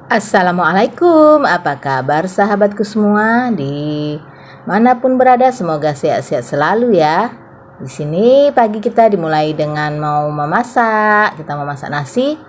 Assalamualaikum, apa kabar sahabatku semua? Di manapun berada, semoga sehat-sehat selalu ya. Di sini pagi kita dimulai dengan mau memasak. Kita mau masak nasi.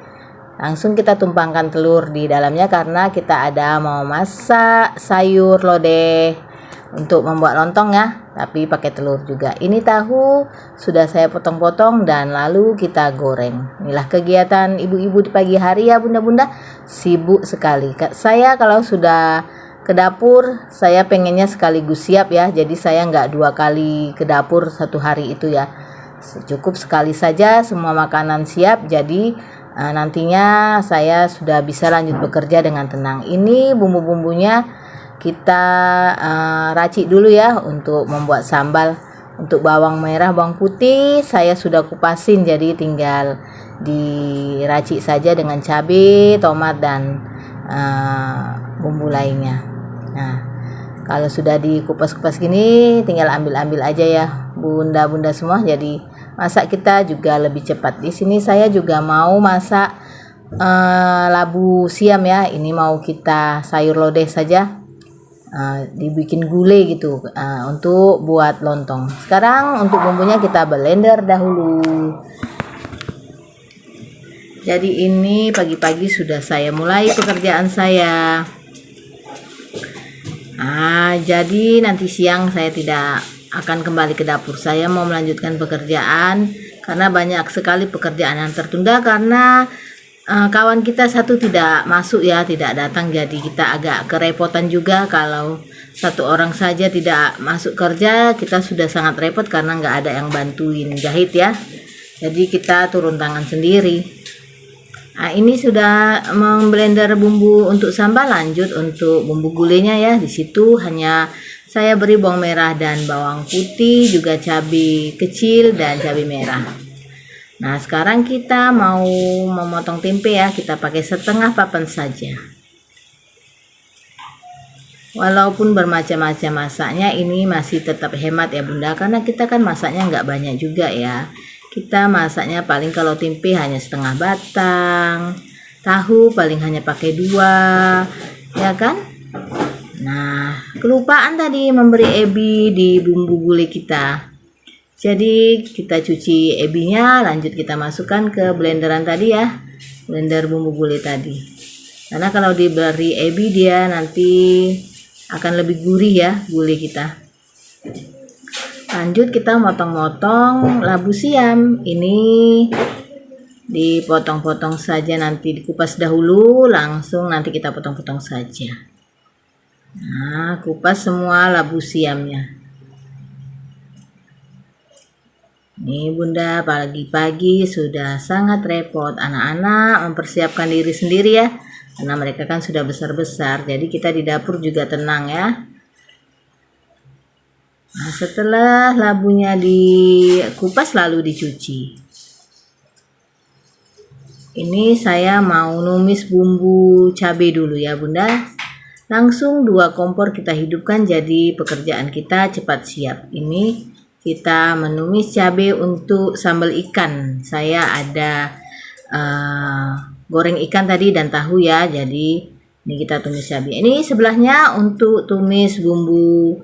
Langsung kita tumpangkan telur di dalamnya karena kita ada mau masak sayur lodeh untuk membuat lontong ya, tapi pakai telur juga. Ini tahu sudah saya potong-potong dan lalu kita goreng. Inilah kegiatan ibu-ibu di pagi hari ya bunda-bunda, sibuk sekali. Saya kalau sudah ke dapur, saya pengennya sekaligus siap ya, jadi saya nggak 2 kali ke dapur satu hari itu ya. Cukup sekali saja semua makanan siap, jadi nantinya saya sudah bisa lanjut bekerja dengan tenang. Ini bumbu-bumbunya kita racik dulu ya untuk membuat sambal. Untuk bawang merah, bawang putih saya sudah kupasin, jadi tinggal diracik saja dengan cabai, tomat dan bumbu lainnya. Nah, kalau sudah dikupas-kupas gini tinggal ambil-ambil aja ya bunda-bunda semua, jadi masak kita juga lebih cepat. Di sini saya juga mau masak labu siam ya. Ini mau kita sayur lodeh saja, dibikin gulai gitu untuk buat lontong. Sekarang untuk bumbunya kita blender dahulu. Jadi ini pagi-pagi sudah saya mulai pekerjaan saya. Jadi nanti siang saya tidak akan kembali ke dapur. Saya mau melanjutkan pekerjaan karena banyak sekali pekerjaan yang tertunda karena kawan kita satu tidak masuk ya, tidak datang, jadi kita agak kerepotan juga. Kalau satu orang saja tidak masuk kerja, kita sudah sangat repot karena nggak ada yang bantuin jahit ya, jadi kita turun tangan sendiri. Ini sudah memblender bumbu untuk sambal. Lanjut untuk bumbu gulainya ya. Di situ hanya saya beri bawang merah dan bawang putih, juga cabai kecil dan cabai merah. Nah, sekarang kita mau memotong tempe ya, kita pakai setengah papan saja. Walaupun bermacam-macam masaknya, ini masih tetap hemat ya bunda, karena kita kan masaknya nggak banyak juga ya. Kita masaknya paling kalau tempe hanya setengah batang, tahu paling hanya pakai 2, ya kan? Nah, kelupaan tadi memberi ebi di bumbu gulai kita. Jadi kita cuci ebinya, lanjut kita masukkan ke blenderan tadi ya, blender bumbu gulai tadi. Karena kalau diberi ebi dia nanti akan lebih gurih ya gulai kita. Lanjut kita motong-motong labu siam. Ini dipotong-potong saja, nanti dikupas dahulu, langsung nanti kita potong-potong saja. Nah, kupas semua labu siamnya. Nih bunda, pagi-pagi sudah sangat repot. Anak-anak mempersiapkan diri sendiri ya, karena mereka kan sudah besar-besar. Jadi kita di dapur juga tenang ya. Nah, setelah labunya dikupas lalu dicuci. Ini saya mau numis bumbu cabai dulu ya bunda. Langsung 2 kompor kita hidupkan, jadi pekerjaan kita cepat siap. Ini kita menumis cabai untuk sambal ikan. Saya ada goreng ikan tadi dan tahu ya, jadi ini kita tumis cabai. Ini sebelahnya untuk tumis bumbu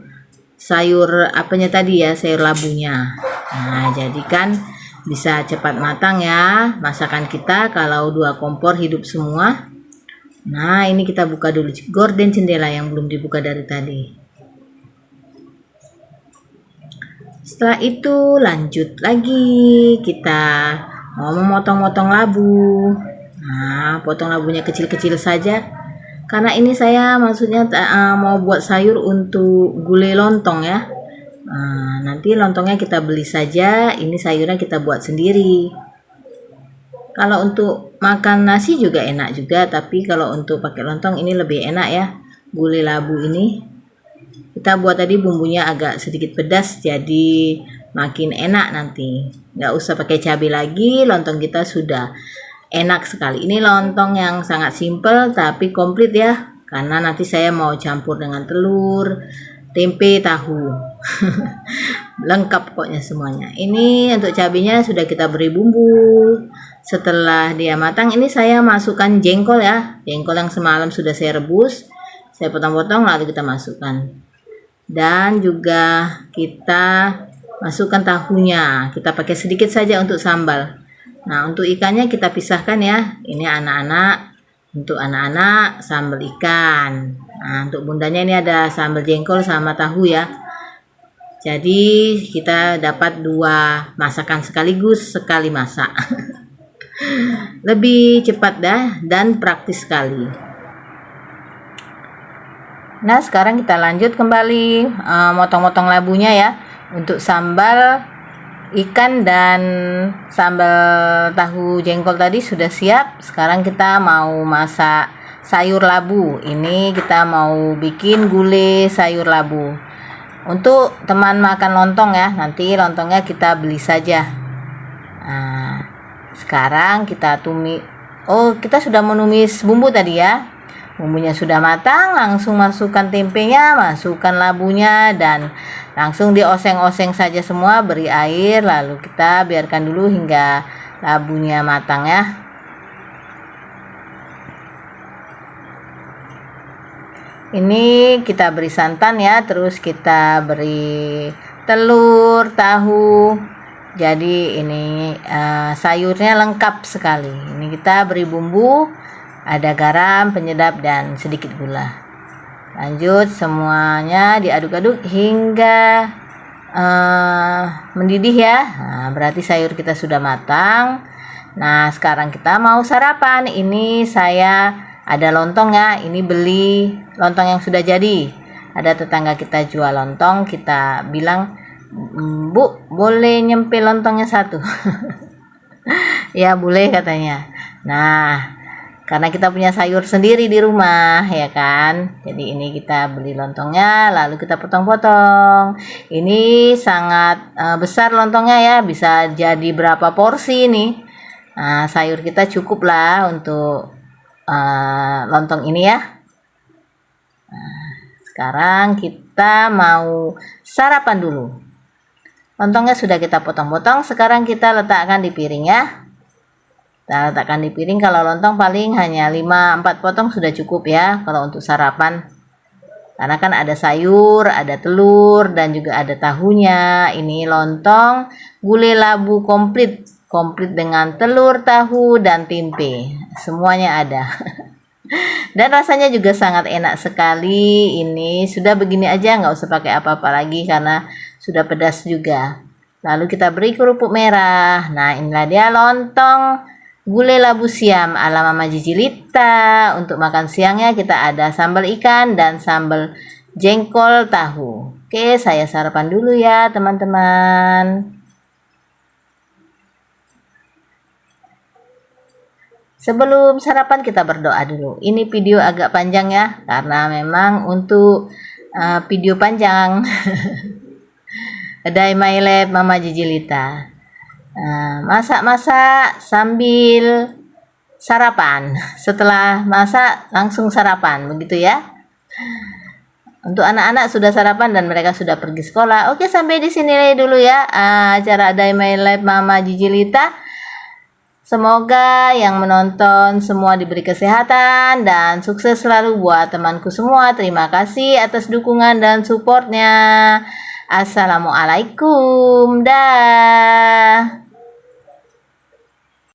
sayur apanya tadi ya, sayur labunya. Nah, jadi kan bisa cepat matang ya masakan kita kalau 2 kompor hidup semua. Nah, ini kita buka dulu gorden jendela yang belum dibuka dari tadi. Setelah itu lanjut lagi kita mau memotong-motong labu. Nah, potong labunya kecil-kecil saja. Karena ini saya maksudnya mau buat sayur untuk gulai lontong ya. Nah, nanti lontongnya kita beli saja, ini sayurnya kita buat sendiri. Kalau untuk makan nasi juga enak juga, tapi kalau untuk pakai lontong ini lebih enak ya. Gulai labu ini kita buat tadi bumbunya agak sedikit pedas, jadi makin enak nanti. Nggak usah pakai cabai lagi, lontong kita sudah enak sekali. Ini lontong yang sangat simple tapi komplit ya, karena nanti saya mau campur dengan telur, tempe, tahu. lengkap pokoknya semuanya. Ini untuk cabenya sudah kita beri bumbu. Setelah dia matang, ini saya masukkan jengkol ya, jengkol yang semalam sudah saya rebus, saya potong-potong lalu kita masukkan. Dan juga kita masukkan tahunya, kita pakai sedikit saja untuk sambal. Nah, untuk ikannya kita pisahkan ya, ini anak-anak, untuk anak-anak sambal ikan. Nah, untuk bundanya ini ada sambal jengkol sama tahu ya. Jadi kita dapat 2 masakan sekaligus sekali masak. Lebih cepat dan praktis sekali. Nah, sekarang kita lanjut kembali motong-motong labunya ya. Untuk sambal ikan dan sambal tahu jengkol tadi sudah siap. Sekarang kita mau masak sayur labu. Ini kita mau bikin gulai sayur labu. Untuk teman makan lontong ya, nanti lontongnya kita beli saja. Nah, sekarang kita tumis. Oh, kita sudah menumis bumbu tadi ya. Bumbunya sudah matang, langsung masukkan tempenya, masukkan labunya, dan langsung dioseng-oseng saja semua, beri air, lalu kita biarkan dulu hingga labunya matang ya. Ini kita beri santan ya, terus kita beri telur, tahu. Jadi ini sayurnya lengkap sekali. Ini kita beri bumbu, ada garam, penyedap, dan sedikit gula. Lanjut semuanya diaduk-aduk hingga mendidih ya. Nah, berarti sayur kita sudah matang. Nah, sekarang kita mau sarapan. Ini saya ada lontong ya. Ini beli lontong yang sudah jadi. Ada tetangga kita jual lontong, kita bilang, "Bu, boleh nyempil lontongnya 1?" Ya, boleh katanya. Nah, karena kita punya sayur sendiri di rumah ya kan, jadi ini kita beli lontongnya lalu kita potong-potong. Ini sangat besar lontongnya ya, bisa jadi berapa porsi nih. Nah, sayur kita cukup lah untuk lontong ini ya. Nah, sekarang kita mau sarapan dulu. Lontongnya sudah kita potong-potong, sekarang kita letakkan di piring ya. Kita letakkan di piring. Kalau lontong paling hanya 5-4 potong sudah cukup ya kalau untuk sarapan. Karena kan ada sayur, ada telur, dan juga ada tahunya. Ini lontong gulai labu komplit dengan telur, tahu, dan tempe. Semuanya ada. Dan rasanya juga sangat enak sekali. Ini sudah begini aja, nggak usah pakai apa-apa lagi karena sudah pedas juga. Lalu kita beri kerupuk merah. Nah, inilah dia lontong gulai labu siam ala Mama Jijilita. Untuk makan siangnya kita ada sambal ikan dan sambal jengkol tahu. Oke, saya sarapan dulu ya teman-teman. Sebelum sarapan kita berdoa dulu. Ini video agak panjang ya, karena memang untuk video panjang. Ada my lab Mama Jijilita. Masak-masak sambil sarapan. Setelah masak langsung sarapan, begitu ya. Untuk anak-anak sudah sarapan dan mereka sudah pergi sekolah. Oke, sampai di sini dulu ya acara Ada My Life Mama Jijilita. Semoga yang menonton semua diberi kesehatan dan sukses selalu buat temanku semua. Terima kasih atas dukungan dan supportnya. Assalamualaikum. Dah.